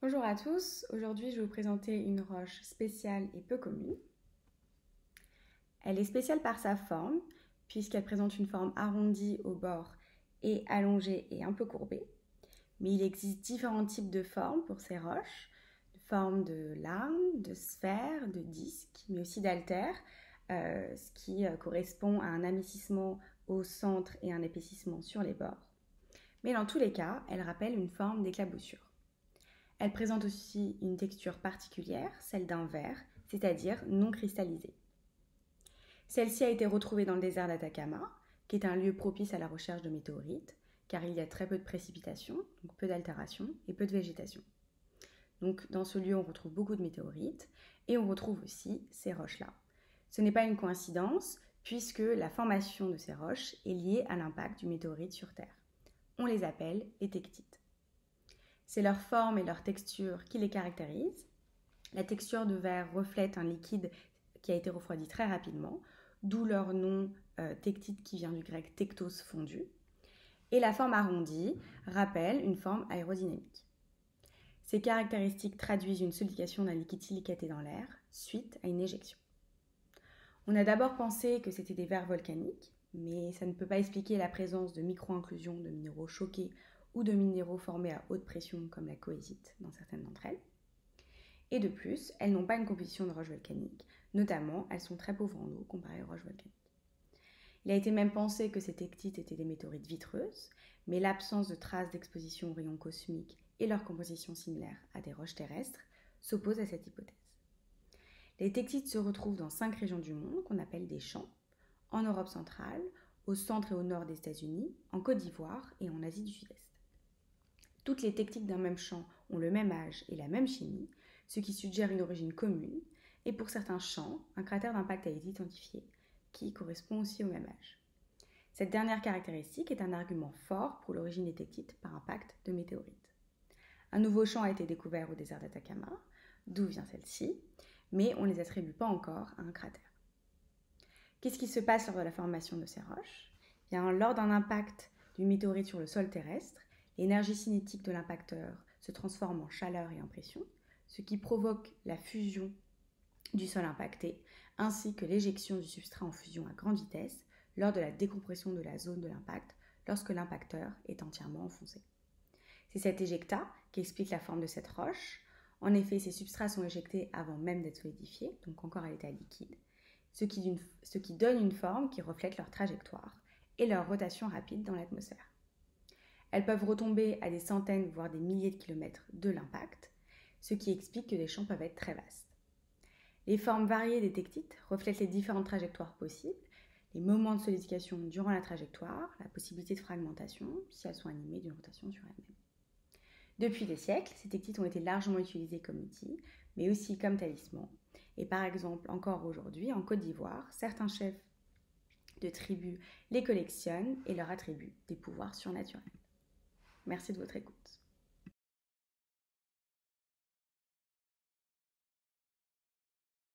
Bonjour à tous, aujourd'hui je vais vous présenter une roche spéciale et peu commune. Elle est spéciale par sa forme, puisqu'elle présente une forme arrondie au bord et allongée et un peu courbée. Mais il existe différents types de formes pour ces roches, de formes de larmes, de sphères, de disques, mais aussi d'altères, ce qui correspond à un amincissement au centre et un épaississement sur les bords. Mais dans tous les cas, elle rappelle une forme d'éclaboussure. Elle présente aussi une texture particulière, celle d'un verre, c'est-à-dire non cristallisé. Celle-ci a été retrouvée dans le désert d'Atacama, qui est un lieu propice à la recherche de météorites, car il y a très peu de précipitations, donc peu d'altération et peu de végétation. Donc dans ce lieu, on retrouve beaucoup de météorites et on retrouve aussi ces roches-là. Ce n'est pas une coïncidence, puisque la formation de ces roches est liée à l'impact du météorite sur Terre. On les appelle les tectites. C'est leur forme et leur texture qui les caractérisent. La texture de verre reflète un liquide qui a été refroidi très rapidement, d'où leur nom tectite qui vient du grec tectos, fondu. Et la forme arrondie rappelle une forme aérodynamique. Ces caractéristiques traduisent une solidification d'un liquide silicaté dans l'air suite à une éjection. On a d'abord pensé que c'était des verres volcaniques, mais ça ne peut pas expliquer la présence de micro-inclusions de minéraux choqués ou de minéraux formés à haute pression comme la coésite dans certaines d'entre elles. Et de plus, elles n'ont pas une composition de roches volcaniques, notamment elles sont très pauvres en eau comparées aux roches volcaniques. Il a été même pensé que ces tectites étaient des météorites vitreuses, mais l'absence de traces d'exposition aux rayons cosmiques et leur composition similaire à des roches terrestres s'oppose à cette hypothèse. Les tectites se retrouvent dans 5 régions du monde qu'on appelle des champs, en Europe centrale, au centre et au nord des États-Unis, en Côte d'Ivoire et en Asie du Sud-Est. Toutes les tectites d'un même champ ont le même âge et la même chimie, ce qui suggère une origine commune, et pour certains champs, un cratère d'impact a été identifié, qui correspond aussi au même âge. Cette dernière caractéristique est un argument fort pour l'origine des tectites par impact de météorites. Un nouveau champ a été découvert au désert d'Atacama, d'où vient celle-ci, mais on ne les attribue pas encore à un cratère. Qu'est-ce qui se passe lors de la formation de ces roches ? Bien, lors d'un impact d'une météorite sur le sol terrestre, l'énergie cinétique de l'impacteur se transforme en chaleur et en pression, ce qui provoque la fusion du sol impacté, ainsi que l'éjection du substrat en fusion à grande vitesse lors de la décompression de la zone de l'impact lorsque l'impacteur est entièrement enfoncé. C'est cet éjecta qui explique la forme de cette roche. En effet, ces substrats sont éjectés avant même d'être solidifiés, donc encore à l'état liquide, ce qui donne une forme qui reflète leur trajectoire et leur rotation rapide dans l'atmosphère. Elles peuvent retomber à des centaines, voire des milliers de kilomètres de l'impact, ce qui explique que les champs peuvent être très vastes. Les formes variées des tectites reflètent les différentes trajectoires possibles, les moments de solidification durant la trajectoire, la possibilité de fragmentation, si elles sont animées d'une rotation sur elles-mêmes. Depuis des siècles, ces tectites ont été largement utilisées comme outils, mais aussi comme talismans. Et par exemple, encore aujourd'hui, en Côte d'Ivoire, certains chefs de tribus les collectionnent et leur attribuent des pouvoirs surnaturels. Merci de votre écoute.